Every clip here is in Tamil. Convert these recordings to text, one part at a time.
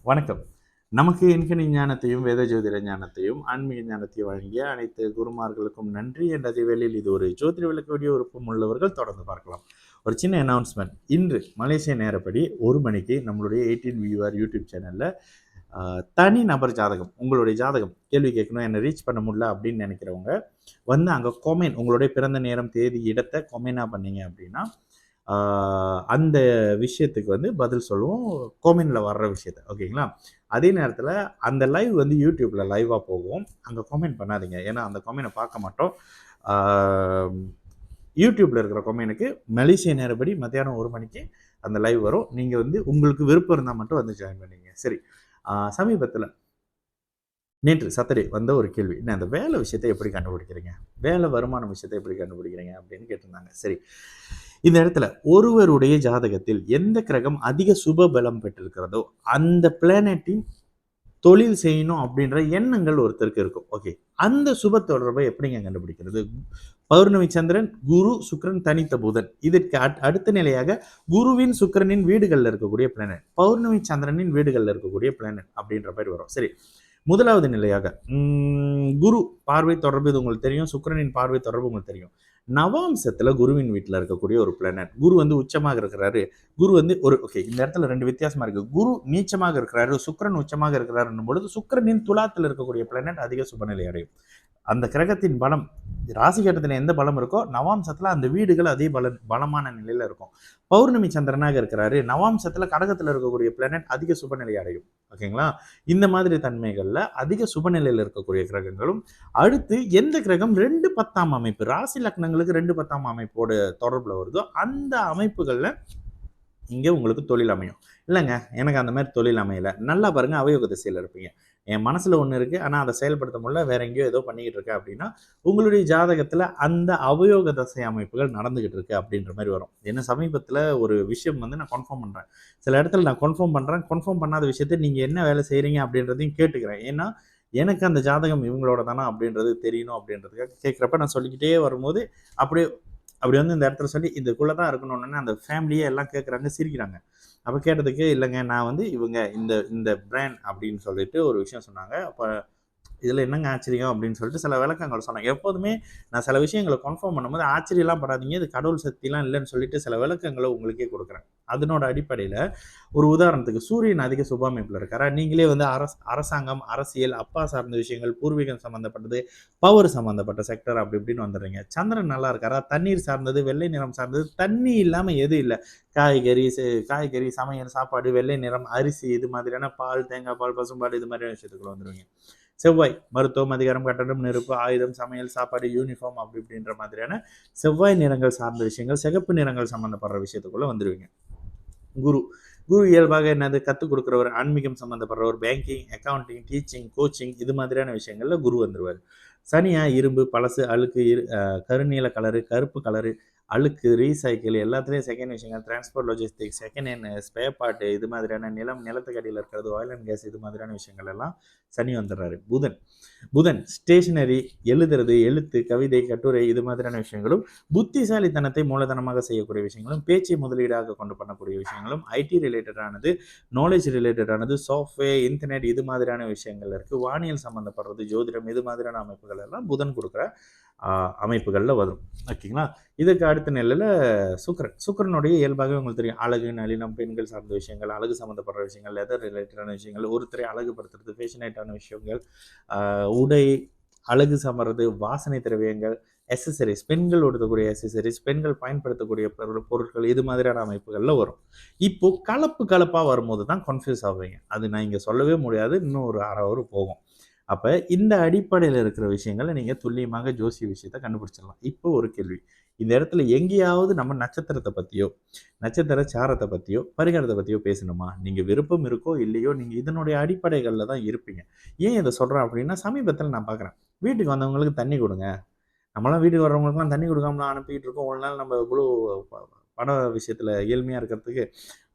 வணக்கம். நமக்கு எண்கணி ஞானத்தையும், வேத ஜோதிட ஞானத்தையும், ஆன்மீக ஞானத்தையும் வழங்கிய அனைத்து குருமார்களுக்கும் நன்றி என்ற வேளையில் இது ஒரு ஜோதிட விளக்க வீடியோ விருப்பம் உள்ளவர்கள் தொடர்ந்து பார்க்கலாம். ஒரு சின்ன அனௌன்ஸ்மெண்ட். இன்று மலேசிய நேரப்படி 1 மணிக்கு நம்மளுடைய 18 வியூவர் யூடியூப் சேனல்ல தனி நபர் ஜாதகம், உங்களுடைய ஜாதகம் கேள்வி கேட்கணும், என்னை ரீச் பண்ண முடியல அப்படின்னு நினைக்கிறவங்க வந்து அங்கே கொமெண்ட், உங்களுடைய பிறந்த நேரம், தேதி, இடத்தை கொமெண்டாக பண்ணீங்க அப்படின்னா அந்த விஷயத்துக்கு வந்து பதில் சொல்லுவோம், கொமெண்ட்ல வர்ற விஷயத்த. ஓகேங்களா? அதே நேரத்தில் அந்த லைவ் வந்து யூடியூப்ல லைவாக போகும். அங்கே கமெண்ட் பண்ணாதீங்க, ஏன்னா அந்த கமெண்ட்டை பார்க்க மாட்டோம். யூடியூப்ல இருக்கிற கொமெண்ட்டுக்கு மலேசிய நேரப்படி மத்தியானம் 1 மணிக்கு அந்த லைவ் வரும். நீங்கள் வந்து உங்களுக்கு விருப்பம் இருந்தால் மட்டும் வந்து ஜாயின் பண்ணிங்க. சரி, சமீபத்தில் நேற்று சாட்டர்டே வந்த ஒரு கேள்வி, என்ன அந்த வேலை விஷயத்தை எப்படி கண்டுபிடிக்கிறீங்க, வேலை வருமான விஷயத்தை எப்படி கண்டுபிடிக்கிறீங்க அப்படின்னு கேட்டிருந்தாங்க. சரி, இந்த இடத்துல ஒருவருடைய ஜாதகத்தில் எந்த கிரகம் அதிக சுப பலம் பெற்றிருக்கிறதோ அந்த பிளானட்டின் தொழில் செய்யணும் அப்படின்ற எண்ணங்கள் ஒருத்தருக்கு இருக்கும். ஓகே, அந்த சுப தொடர்பை எப்படிங்க கண்டுபிடிக்கிறது? பௌர்ணமி சந்திரன், குரு, சுக்கிரன், தனித்த புதன். இதற்கு அடுத்த நிலையாக குருவின் சுக்கிரனின் வீடுகளில் இருக்கக்கூடிய பிளானட், பௌர்ணமி சந்திரனின் வீடுகளில் இருக்கக்கூடிய பிளானட் அப்படின்ற மாதிரி வரும். சரி, முதலாவது நிலையாக குரு பார்வை தொடர்பு, இது உங்களுக்கு தெரியும். சுக்கிரனின் பார்வை தொடர்பு உங்களுக்கு தெரியும். நவாம்சத்துல குருவின் வீட்டில் இருக்கக்கூடிய ஒரு பிளானட், குரு வந்து உச்சமாக இருக்கிறாரு. குரு வந்து ஒரு ஓகே, இந்த இடத்துல 2 வித்தியாசமா இருக்கு. குரு நீச்சமாக இருக்கிறாரு, சுக்கிரன் உச்சமாக இருக்கிறாருன்னும் பொழுது சுக்கிரனின் துலாத்தில் இருக்கக்கூடிய பிளானட் அதிக சுபநிலை அடையும். அந்த கிரகத்தின் பலம் ராசி கட்டத்தில் எந்த பலம் இருக்கோ நவாம்சத்துல அந்த வீடுகள் அதே பலமான நிலையில இருக்கும். பௌர்ணமி சந்திரனாக இருக்கிறாரு, நவாம்சத்துல கடகத்துல இருக்கக்கூடிய பிளானட் அதிக சுபநிலை அடையும். ஓகேங்களா? இந்த மாதிரி தன்மைகள்ல அதிக சுபநிலையில் இருக்கக்கூடிய கிரகங்களும், அடுத்து எந்த கிரகம் 2-10 அமைப்பு, ராசி லக்னங்களுக்கு 2-10 அமைப்போட தொடர்புல வருதோ அந்த அமைப்புகள்ல இங்கே உங்களுக்கு தொழில் அமையும். இல்லைங்க, எனக்கு அந்த மாதிரி தொழில் அமையல, நல்லா பாருங்க, அவயோக திசையில் இருப்பீங்க. என் மனசுல ஒன்று இருக்கு, ஆனால் அதை செயல்படுத்த முடியல, வேற எங்கேயோ ஏதோ பண்ணிக்கிட்டு இருக்கேன் அப்படின்னா உங்களுடைய ஜாதகத்துல அந்த அவயோக தசை அமைப்புகள் நடந்துகிட்டு இருக்கு அப்படின்ற மாதிரி வரும். என்ன சமீபத்தில் ஒரு விஷயம் வந்து நான் கன்ஃபார்ம் பண்றேன். சில இடத்துல நான் கன்ஃபார்ம் பண்றேன், கன்ஃபார்ம் பண்ணாத விஷயத்தை நீங்க என்ன வேலை செய்றீங்க அப்படின்றதையும் கேட்டுக்கிறேன். ஏன்னா எனக்கு அந்த ஜாதகம் இவங்களோட தானா அப்படின்றது தெரியணும் அப்படின்றதுக்காக கேட்குறப்ப நான் சொல்லிக்கிட்டே வரும்போது அப்படியே அப்படி வந்து இந்த இடத்துல சொல்லி இதுக்குள்ளே தான் இருக்கணும்னு அந்த ஃபேமிலியே எல்லாம் கேட்குறாங்க, சிரிக்கிறாங்க. அப்போ கேட்டதுக்கு, இல்லைங்க நான் வந்து இவங்க இந்த இந்த பிராண்ட் அப்படின்னு சொல்லிட்டு ஒரு விஷயம் சொன்னாங்க. அப்போ இதில் என்னங்க ஆச்சரியம் அப்படின்னு சொல்லிட்டு சில விளக்கங்கள் சொன்னாங்க. எப்போதுமே நான் சில விஷயங்களை கன்ஃபார்ம் பண்ணும்போது ஆச்சரியம்லாம் படாதீங்க, இது கடவுள் சக்திலாம் இல்லைன்னு சொல்லிட்டு சில விளக்கங்களை உங்களுக்கே கொடுக்குறேன். அதனோட அடிப்படையில் ஒரு உதாரணத்துக்கு சூரியன் அதிக சுபாமைப்பில் இருக்காரா, நீங்களே வந்து அரசாங்கம், அரசியல், அப்பா சார்ந்த விஷயங்கள், பூர்வீகம் சம்மந்தப்பட்டது, பவர் சம்மந்தப்பட்ட செக்டர் அப்படி இப்படின்னு வந்துடுறீங்க. சந்திரன் நல்லா இருக்காரா, தண்ணீர் சார்ந்தது, வெள்ளை நிறம் சார்ந்தது, தண்ணி இல்லாமல் எது இல்லை, காய்கறி, காய்கறி, சமையல், சாப்பாடு, வெள்ளை நிறம், அரிசி, இது மாதிரியான பால், தேங்காய் பால், பசும்பால், இது மாதிரியான விஷயத்துக்குள்ள வந்துடுவீங்க. செவ்வாய் மருத்துவம், அதிகாரம், கட்டடம், நெருப்பு, ஆயுதம், சமையல், சாப்பாடு, யூனிஃபார்ம் அப்படி இப்படின்ற மாதிரியான செவ்வாய் நிறங்கள் சார்ந்த விஷயங்கள், சிகப்பு நிறங்கள் சம்மந்தப்படுற விஷயத்துக்குள்ள வந்துடுவீங்க. குரு குரு இயல்பாக என்னது, கற்றுக் கொடுக்குறவர், ஆன்மீகம் சம்மந்தப்படுறவர், பேங்கிங், அக்கௌண்டிங், டீச்சிங், கோச்சிங், இது மாதிரியான விஷயங்கள்ல குரு வந்துடுவார். சனியா இரும்பு, பழசு, அழுக்கு, கருநீல கலரு, கருப்பு கலரு, அழுக்கு, ரீசைக்கிள், எல்லாத்துலேயும் செகண்ட் விஷயங்கள், transport, logistics, second hand, spare part, இது மாதிரியான நிலத்துக்கு அடியில் இருக்கிறது, ஆயில் அண்ட் கேஸ், இது மாதிரியான விஷயங்கள் எல்லாம் சனி வந்துடுறாரு. புதன் ஸ்டேஷனரி, எழுதுறது, எழுத்து, கவிதை, கட்டுரை, இது மாதிரியான விஷயங்களும், புத்திசாலித்தனத்தை மூலதனமாக செய்யக்கூடிய விஷயங்களும், பேச்சை முதலீடாக கொண்டு பண்ணக்கூடிய விஷயங்களும், ஐடி ரிலேட்டடானது, நாலேஜ் ரிலேட்டடானது, சாஃப்ட்வேர், இன்டர்நெட், இது மாதிரியான விஷயங்கள் இருக்குது. வானியல் சம்மந்தப்படுறது, ஜோதிடம், இது மாதிரியான அமைப்புகள் எல்லாம் புதன் கொடுக்குற அமைப்புகளில் வரும். ஓகேங்களா? இதுக்கு அடுத்த நிலையில் சுக்கரனுடைய இயல்பாகவே உங்களுக்கு தெரியும், அழகு, நளினம், பெண்கள் சார்ந்த விஷயங்கள், அழகு சம்மந்தப்படுற விஷயங்கள், லெதர் ரிலேட்டடான விஷயங்கள், ஒருத்தரை அழகுபடுத்துறது, ஃபேஷனேட்டான விஷயங்கள், உடை, அழகு சமறது, வாசனை திரவியங்கள், எக்ஸசரிஸ், பெண்கள் உடுத்தக்கூடிய எக்ஸசரிஸ், பெண்கள் பயன்படுத்தக்கூடிய பொருட்கள், இது மாதிரியான அமைப்புகளில் வரும். இப்போ கலப்பாக வரும்போது தான் கன்ஃபியூஸ் ஆவீங்க. அது நான் இங்கே சொல்லவே முடியாது, இன்னும் ஒரு அரை ஹவர் போகும். அப்போ இந்த அடிப்படையில் இருக்கிற விஷயங்களை நீங்கள் துல்லியமாக ஜோசிய விஷயத்தை கண்டுபிடிச்சிடலாம். இப்போ ஒரு கேள்வி, இந்த இடத்துல எங்கேயாவது நம்ம நட்சத்திரத்தை பற்றியோ, நட்சத்திர சாரத்தை பற்றியோ, பரிகாரத்தை பற்றியோ பேசணுமா? நீங்கள் விருப்பம் இருக்கோ இல்லையோ, நீங்கள் இதனுடைய அடிப்படைகளில் தான் இருப்பீங்க. ஏன் இதை சொல்கிறேன் அப்படின்னா, சமீபத்தில் நான் பார்க்குறேன், வீட்டுக்கு வந்தவங்களுக்கு தண்ணி கொடுங்க, நம்மளாம் வீட்டுக்கு வர்றவங்களுக்குலாம் தண்ணி கொடுக்காம அனுப்பிட்டு இருக்கோம். ஒரு நாள் நம்ம இவ்வளோ பண விஷயத்தில் ஏழ்மையாக இருக்கிறதுக்கு.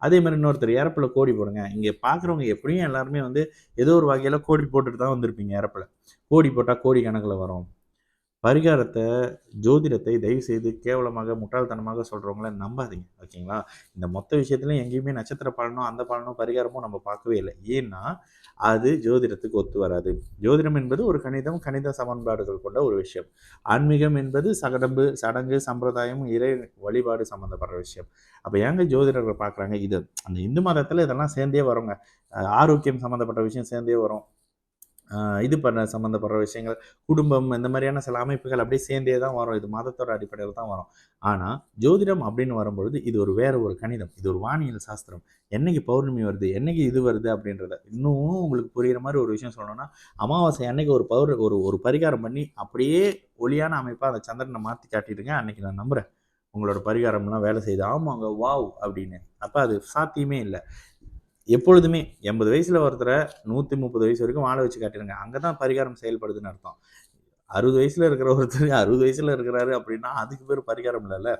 அதே மாதிரி இன்னொருத்தர் இறப்பில் கோடி போடுங்க. இங்கே பார்க்குறவங்க எப்படியும் எல்லாருமே வந்து ஏதோ ஒரு வகையில் கோடி போட்டுட்டு தான் வந்திருப்பீங்க இறப்பில். கோடி போட்டால் கோடி கணக்கில் வரும். பரிகாரத்த, ஜோதிடத்தை தயவுசெய்து கேவலமாக, முட்டாள்தனமாக சொல்றவங்கள நம்பாதீங்க. ஓகேங்களா? இந்த மொத்த விஷயத்துலயும் எங்கேயுமே நட்சத்திர பலனோ, அந்த பலனோ, பரிகாரமோ நம்ம பார்க்கவே இல்ல. ஏன்னா, அது ஜோதிடத்துக்கு ஒத்து வராது. ஜோதிடம் என்பது ஒரு கணிதம், கணித சமன்பாடுகள் கொண்ட ஒரு விஷயம். ஆன்மீகம் என்பது சடங்கு, சம்பிரதாயம், இறை வழிபாடு சம்மந்தப்பட்ட விஷயம். அப்ப ஏங்க ஜோதிடர்கள் பார்க்குறாங்க? இது அந்த இந்து மதத்துல இதெல்லாம் சேர்ந்தே வருங்க. ஆரோக்கியம் சம்மந்தப்பட்ட விஷயம் சேர்ந்தே வரும். இது பண்ண சம்மந்தப்படுற விஷயங்கள், குடும்பம் இந்த மாதிரியான சில அமைப்புகள் அப்படியே சேர்ந்தே தான் வரும். இது மதத்தோட அடிப்படையில தான் வரும். ஆனா, ஜோதிடம் அப்படின்னு வரும்பொழுது, இது ஒரு வேற ஒரு கணிதம். இது ஒரு வானியல் சாஸ்திரம். என்னைக்கு பௌர்ணமி வருது? என்னைக்கு இது வருது? அப்படின்றத இன்னும் உங்களுக்கு புரியிற மாரி ஒரு விஷயம் சொல்லணும்னா, அமாவாசை அன்னைக்கு ஒரு ஒரு பரிகாரம் பண்ணி, அப்படியே ஒளியான அமைப்பா அந்த சந்திரன மாத்தி காட்டிடுங்க. அன்னைக்கு நான் நம்புறேன். உங்களோட பரிகாரம்லாம் வேலை செய்யுது. ஆமாங்க, வாவ்! அப்படின்னு. அப்ப அது சாத்தியமே இல்ல. எப்பொழுதுமே 80 வயசுல ஒருத்தர 130 வயசு வரைக்கும் வாழ வச்சு காட்டிருங்க. அங்க தான் பரிகாரம் செயல்படுதுன்னு அர்த்தம். 60 வயசுல இருக்கிற ஒருத்தர் 60 வயசுல இருக்கிறாரு அப்படின்னா, அதுக்கு பேரு பரிகாரம் இல்லல்ல.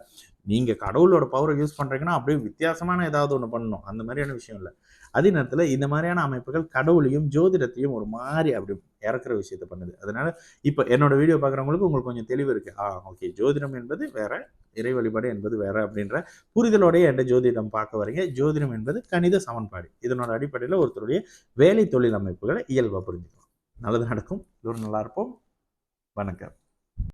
நீங்க கடவுளோட பவர யூஸ் பண்றீங்கன்னா, அப்படியே வித்தியாசமான ஏதாவது ஒண்ணு பண்ணணும். அந்த மாரியான விஷயம் இல்ல. அதே நேரத்துல இந்த மாரியான அமைப்புகள் கடவுளையும், ஜோதிடத்தையும் ஒரு மாரி அப்படி இறக்குற விஷயத்த பண்ணுது. அதனால இப்ப என்னோட வீடியோ பார்க்குறவங்களுக்கு உங்களுக்கு கொஞ்சம் தெளிவு இருக்கு. ஓகே. ஜோதிடம் என்பது வேற, இறை வழிபாடு என்பது வேற அப்படின்ற புரிதலோடயே என்ட்ட ஜோதிடம் பார்க்க வரீங்க. ஜோதிடம் என்பது கணித சமன்பாடு. இதனோட அடிப்படையில ஒருத்தருடைய வேலை தொழில் அமைப்புகள இயல்பா புரிஞ்சுக்கலாம். நல்லது நடக்கும். எல்லோரும் நல்லா இருப்போம். வணக்கம்.